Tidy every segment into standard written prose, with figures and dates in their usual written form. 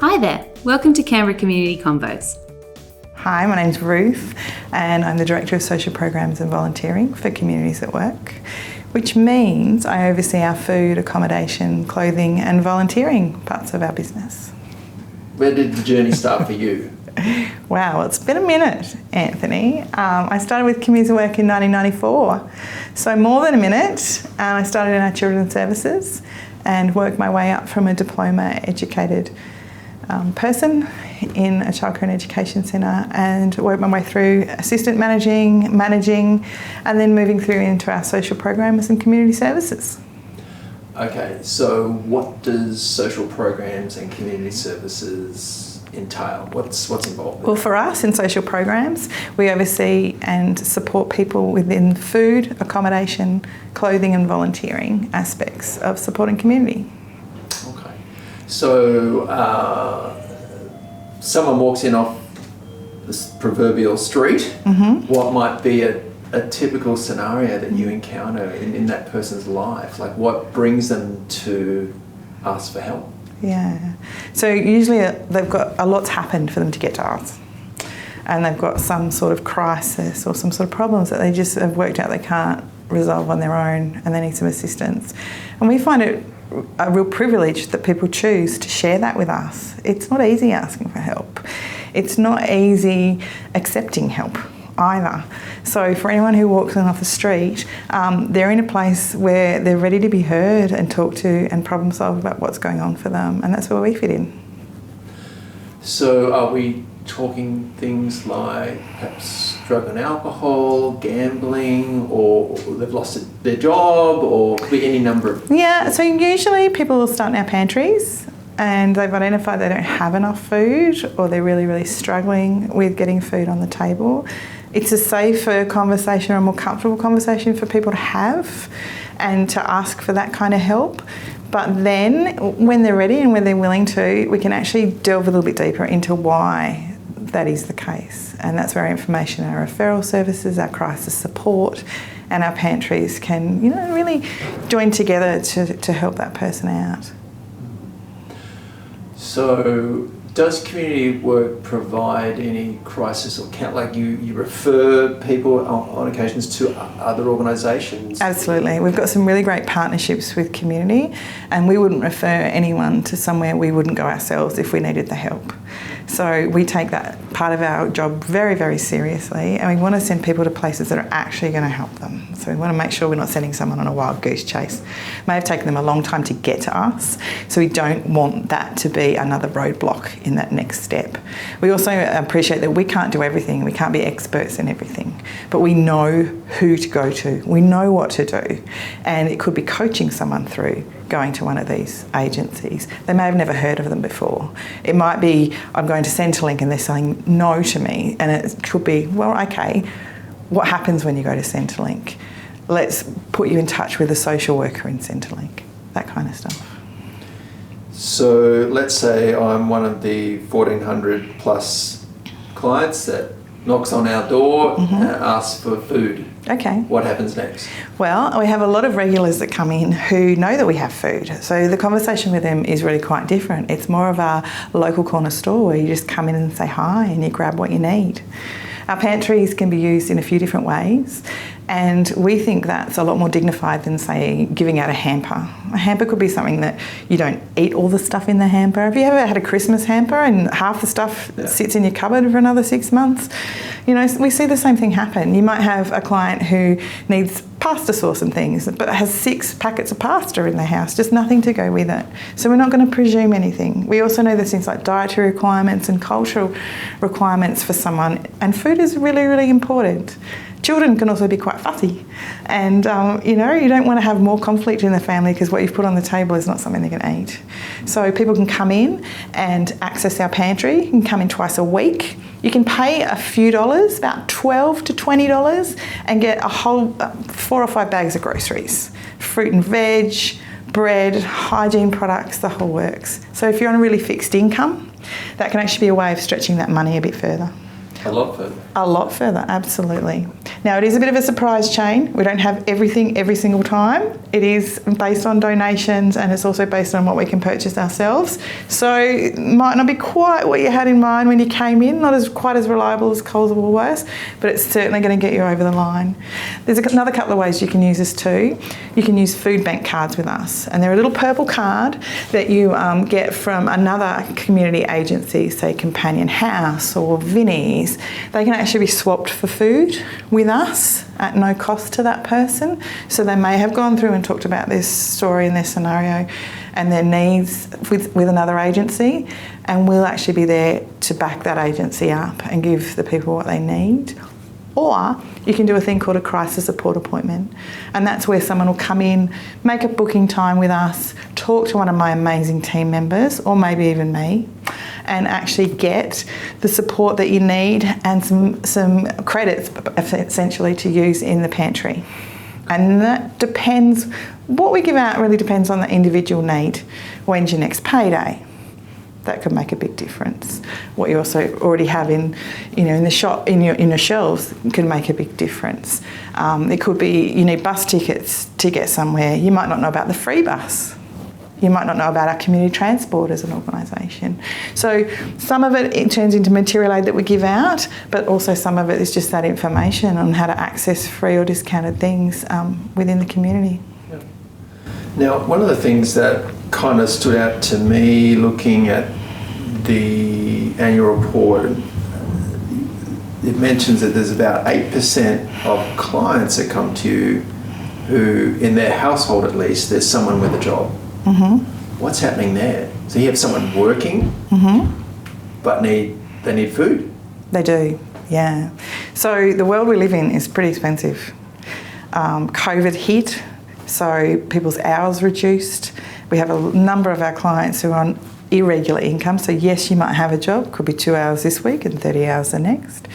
Hi there, welcome to Canberra Community Convos. Hi, my name's Ruth and I'm the Director of Social Programs and Volunteering for Communities at Work, which means I oversee our food, accommodation, clothing and volunteering parts of our business. Where did the journey start for you? Wow, well, it's been a minute, Anthony. I started with Communities at Work in 1994, so more than a minute. I started in our children's services and worked my way up from a diploma educated person in a childcare and education centre and worked my way through assistant managing, and then moving through into our social programs and community services. Okay, so what does social programs and community services entail? What's involved? Well, for us in social programs, we oversee and support people within food, accommodation, clothing and volunteering aspects of supporting community. Okay, so someone walks in off this proverbial street. What might be a typical scenario that you encounter in that person's life? Like what brings them to ask for help? Yeah, so usually they've got a lot's happened for them to get to us, and they've got some sort of crisis or some sort of problems that they just have worked out they can't resolve on their own and they need some assistance. And we find it a real privilege that people choose to share that with us. It's not easy asking for help. It's not easy accepting help either. So for anyone who walks in off the street, they're in a place where they're ready to be heard and talked to and problem solve about what's going on for them, and that's where we fit in. So are we talking things like perhaps drug and alcohol, gambling, or they've lost their job, or could be any number of... Yeah, so usually people will start in our pantries and they've identified they don't have enough food, or they're really, really struggling with getting food on the table. It's a safer conversation or a more comfortable conversation for people to have and to ask for that kind of help. But then when they're ready and when they're willing to, we can actually delve a little bit deeper into why that is the case. And that's where our information, our referral services, our crisis support and our pantries can, really join together to help that person out. So does community work provide any crisis or like you refer people on occasions to other organisations? Absolutely. We've got some really great partnerships with community, and we wouldn't refer anyone to somewhere we wouldn't go ourselves if we needed the help. So we take that part of our job very, very seriously, and we want to send people to places that are actually going to help them. So we want to make sure we're not sending someone on a wild goose chase. It may have taken them a long time to get to us, so we don't want that to be another roadblock in that next step. We also appreciate that we can't do everything. We can't be experts in everything, but we know who to go to. We know what to do, and it could be coaching someone through going to one of these agencies. They may have never heard of them before. It might be, I'm going to Centrelink and they're saying no to me, and it could be, well, okay, what happens when you go to Centrelink? Let's put you in touch with a social worker in Centrelink, that kind of stuff. So let's say I'm one of the 1,400 plus clients that knocks on our door and asks for food. Okay. What happens next? Well, we have a lot of regulars that come in who know that we have food. So the conversation with them is really quite different. It's more of a local corner store where you just come in and say hi and you grab what you need. Our pantries can be used in a few different ways, and we think that's a lot more dignified than, say, giving out a hamper. A hamper could be something that you don't eat all the stuff in the hamper. Have you ever had a Christmas hamper and half the stuff sits in your cupboard for another 6 months? We see the same thing happen. You might have a client who needs pasta sauce and things, but has 6 packets of pasta in the house, just nothing to go with it. So we're not going to presume anything. We also know there's things like dietary requirements and cultural requirements for someone, and food is really, really important. Children can also be quite fussy, and you don't want to have more conflict in the family because what you've put on the table is not something they can eat. So people can come in and access our pantry. You can come in twice a week. You can pay a few dollars, about $12 to $20, and get a whole 4 or 5 bags of groceries, fruit and veg, bread, hygiene products, the whole works. So if you're on a really fixed income, that can actually be a way of stretching that money a bit further. A lot further. A lot further, absolutely. Now, it is a bit of a surprise chain. We don't have everything every single time. It is based on donations, and it's also based on what we can purchase ourselves. So it might not be quite what you had in mind when you came in, not as quite as reliable as Coles or Woolworths, but it's certainly going to get you over the line. There's another couple of ways you can use this too. You can use food bank cards with us, and they're a little purple card that you get from another community agency, say Companion House or Vinnie's. They can actually be swapped for food with us at no cost to that person. So they may have gone through and talked about this story and their scenario and their needs with another agency, and we'll actually be there to back that agency up and give the people what they need. Or you can do a thing called a crisis support appointment, and that's where someone will come in, make a booking time with us, talk to one of my amazing team members, or maybe even me, and actually get the support that you need and some credits essentially to use in the pantry. And that depends, what we give out really depends on the individual need. When's your next payday? That could make a big difference. What you also already have in the shop, in your shelves, can make a big difference. It could be you need bus tickets to get somewhere. You might not know about the free bus. You might not know about our community transport as an organisation. So some of it turns into material aid that we give out, but also some of it is just that information on how to access free or discounted things within the community. Now, one of the things that kind of stood out to me looking at the annual report, it mentions that there's about 8% of clients that come to you who, in their household at least, there's someone with a job. Mm-hmm. What's happening there? So you have someone working, but they need food? They do, yeah. So the world we live in is pretty expensive. COVID hit, so people's hours reduced. We have a number of our clients who are on irregular income. So yes, you might have a job, could be 2 hours this week and 30 hours the next.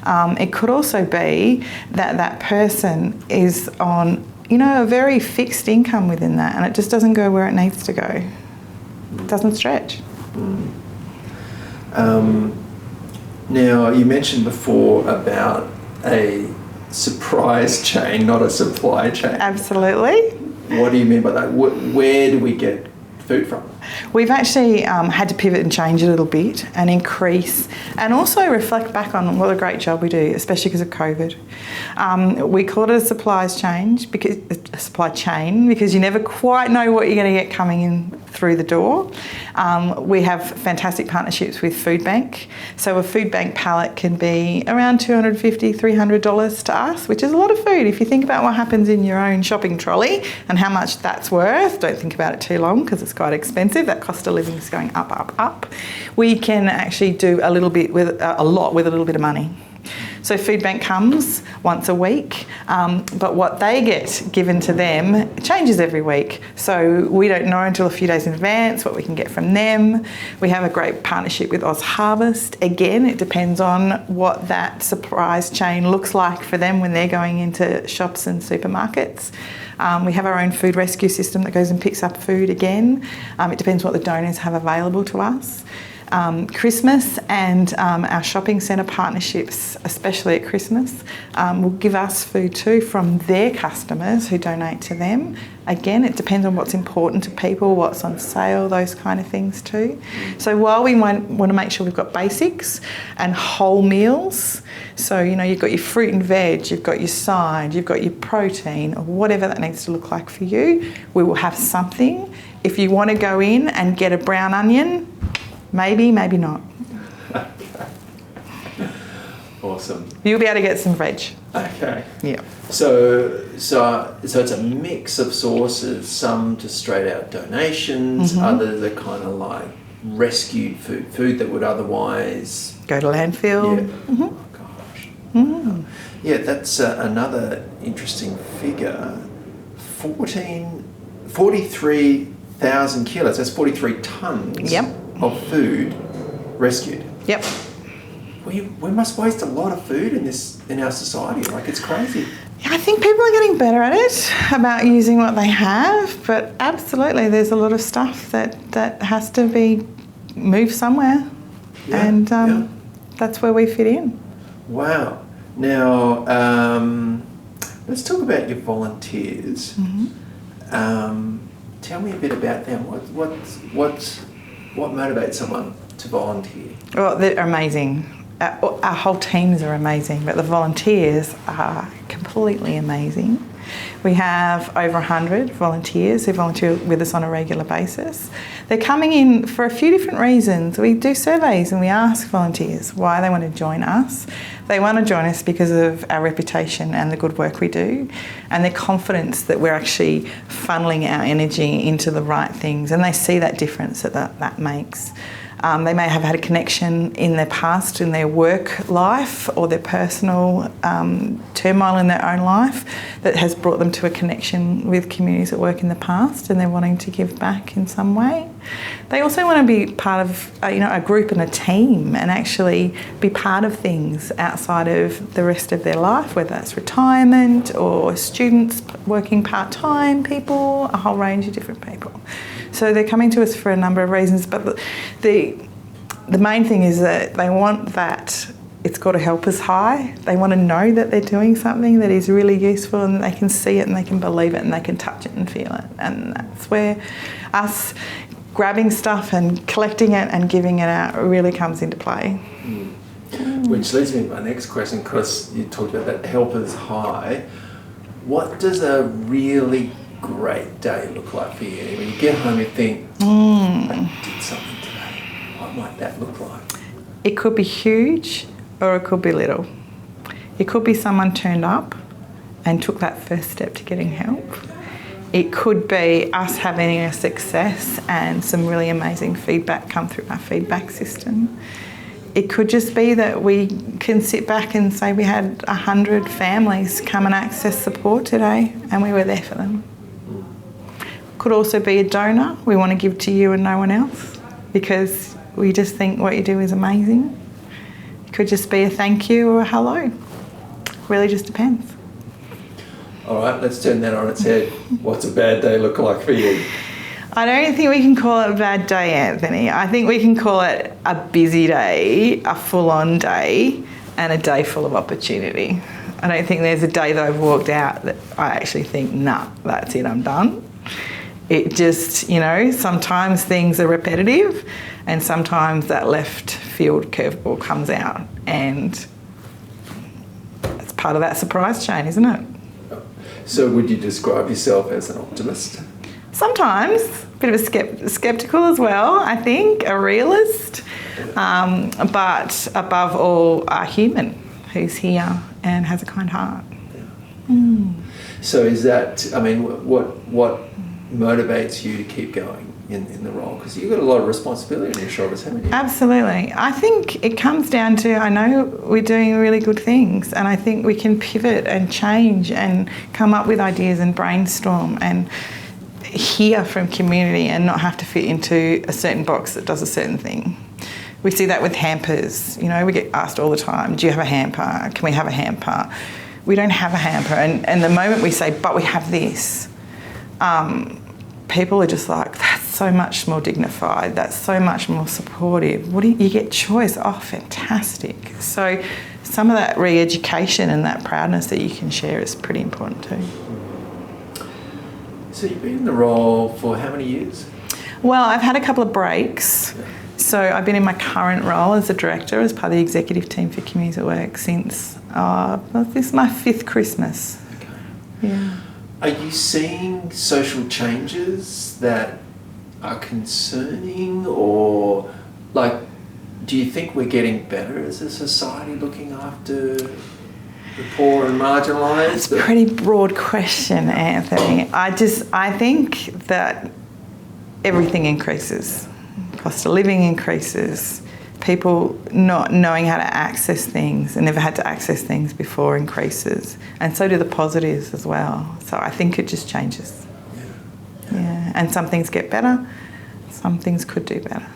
It could also be that that person is on, a very fixed income within that, and it just doesn't go where it needs to go. It doesn't stretch. Now, you mentioned before about a surprise chain, not a supply chain. Absolutely. What do you mean by that? Where do we get food from? We've actually had to pivot and change a little bit and increase and also reflect back on what a great job we do, especially because of COVID. We call it a supply chain because you never quite know what you're going to get coming in through the door. We have fantastic partnerships with Food Bank. So a Food Bank pallet can be around $250, $300 to us, which is a lot of food. If you think about what happens in your own shopping trolley and how much that's worth, don't think about it too long because it's quite expensive. That cost of living is going up, up, up. We can actually do a lot with a little bit of money. So Food Bank comes once a week, but what they get given to them changes every week. So we don't know until a few days in advance what we can get from them. We have a great partnership with Oz Harvest. Again, it depends on what that surprise chain looks like for them when they're going into shops and supermarkets. We have our own food rescue system that goes and picks up food again. It depends what the donors have available to us. Christmas and our shopping centre partnerships, especially at Christmas, will give us food too from their customers who donate to them. Again, it depends on what's important to people, what's on sale, those kind of things too. So while we want to make sure we've got basics and whole meals, so you've got your fruit and veg, you've got your side, you've got your protein, or whatever that needs to look like for you, we will have something. If you want to go in and get a brown onion, maybe, maybe not. Awesome. You'll be able to get some veg. Okay. Yeah. So it's a mix of sources, some just straight out donations, others are kind of like rescued food that would otherwise go to landfill. Yeah. Oh gosh. Yeah, that's another interesting figure. 43,000 kilos. That's 43 tons. Of food rescued. Yep. We must waste a lot of food in our society. Like, it's crazy. I think people are getting better at it, about using what they have, but absolutely there's a lot of stuff that has to be moved somewhere, and that's where we fit in. Wow. Now, let's talk about your volunteers. Tell me a bit about them. What motivates someone to volunteer? Well, they're amazing. Our whole teams are amazing, but the volunteers are completely amazing. We have over 100 volunteers who volunteer with us on a regular basis. They're coming in for a few different reasons. We do surveys and we ask volunteers why they want to join us. They want to join us because of our reputation and the good work we do, and their confidence that we're actually funneling our energy into the right things, and they see that difference that makes. They may have had a connection in their past, in their work life or their personal turmoil in their own life that has brought them to a connection with communities at work in the past, and they're wanting to give back in some way. They also want to be part of a group and a team, and actually be part of things outside of the rest of their life, whether that's retirement or students working part-time, people, a whole range of different people. So they're coming to us for a number of reasons, but the main thing is that they want that it's got to help us high. They want to know that they're doing something that is really useful, and they can see it and they can believe it and they can touch it and feel it. And that's where us grabbing stuff and collecting it and giving it out really comes into play. Which leads me to my next question, because you talked about that helpers high. What does a really great day look like for you? When you get home, you think, I did something today. What might that look like? It could be huge or it could be little. It could be someone turned up and took that first step to getting help. It could be us having a success and some really amazing feedback come through our feedback system. It could just be that we can sit back and say we had 100 families come and access support today and we were there for them. Could also be a donor. We want to give to you and no one else because we just think what you do is amazing. It could just be a thank you or a hello. Really just depends. All right, let's turn that on its head. What's a bad day look like for you? I don't think we can call it a bad day, Anthony. I think we can call it a busy day, a full-on day, and a day full of opportunity. I don't think there's a day that I've walked out that I actually think, nah, that's it, I'm done. It just, sometimes things are repetitive and sometimes that left field curveball comes out, and it's part of that surprise chain, isn't it? So would you describe yourself as an optimist? Sometimes, a bit of a sceptical as well, I think, a realist, but above all, a human who's here and has a kind heart. Yeah. So is that, what motivates you to keep going in the role? Because you've got a lot of responsibility on your shoulders, haven't you? Absolutely. I think it comes down to, I know we're doing really good things, and I think we can pivot and change and come up with ideas and brainstorm and hear from community and not have to fit into a certain box that does a certain thing. We see that with hampers. We get asked all the time, do you have a hamper? Can we have a hamper? We don't have a hamper. And the moment we say, but we have this, people are just like, that's so much more dignified, that's so much more supportive. You get choice? Oh, fantastic. So some of that re-education and that proudness that you can share is pretty important too. So you've been in the role for how many years? Well, I've had a couple of breaks. So I've been in my current role as a director, as part of the executive team for Communities at Work since, this is my 5th Christmas. Okay. Yeah. Are you seeing social changes that are concerning, or do you think we're getting better as a society looking after the poor and marginalised? It's a pretty broad question, Anthony. I think that everything increases. Cost of living increases. People not knowing how to access things and never had to access things before increases. And so do the positives as well. So I think it just changes. Yeah. And some things get better, some things could do better.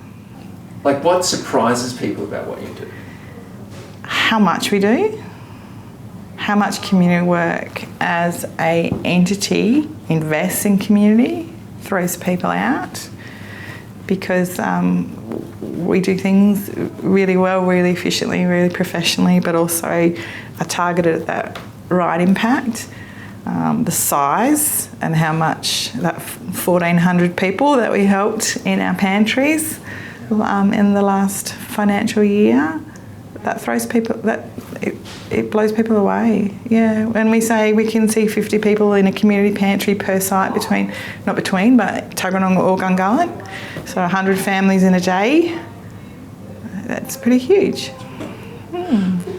What surprises people about what you do? How much we do. How much community work as an entity invests in community, throws people out. because we do things really well, really efficiently, really professionally, but also are targeted at that right impact. The size and how much that 1,400 people that we helped in our pantries in the last financial year, that throws people, it blows people away. Yeah, when we say we can see 50 people in a community pantry per site but Tuggeranong or Gungahlin, so 100 families in a day, that's pretty huge.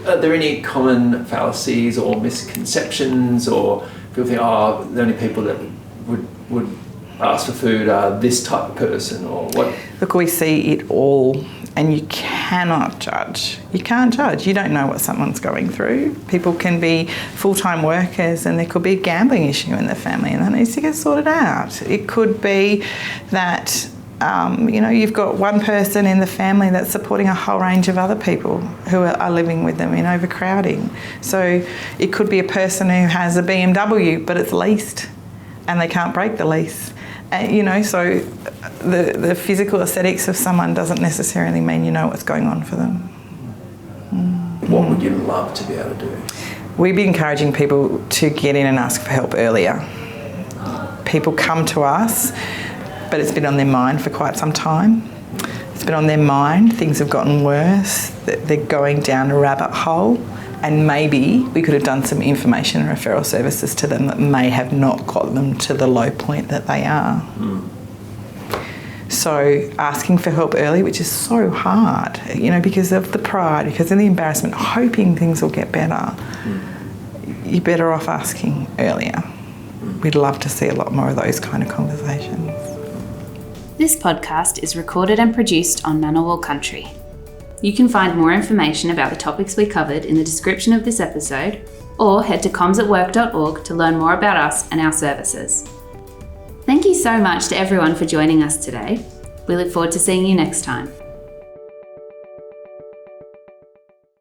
Are there any common fallacies or misconceptions, or people think, the only people that would ask for food are this type of person, or what? Look, we see it all, and you cannot judge. You can't judge. You don't know what someone's going through. People can be full-time workers and there could be a gambling issue in the family and that needs to get sorted out. It could be that you've got one person in the family that's supporting a whole range of other people who are living with them in overcrowding. So it could be a person who has a BMW but it's leased and they can't break the lease. So the physical aesthetics of someone doesn't necessarily mean you know what's going on for them. What would you love to be able to do? We'd be encouraging people to get in and ask for help earlier. People come to us, but it's been on their mind for quite some time. It's been on their mind, things have gotten worse, they're going down a rabbit hole, and maybe we could have done some information and referral services to them that may have not got them to the low point that they are. So asking for help early, which is so hard, because of the pride, because of the embarrassment, hoping things will get better, you're better off asking earlier. We'd love to see a lot more of those kind of conversations. This podcast is recorded and produced on Ngunnawal country. You can find more information about the topics we covered in the description of this episode, or head to comsatwork.org to learn more about us and our services. Thank you so much to everyone for joining us today. We look forward to seeing you next time.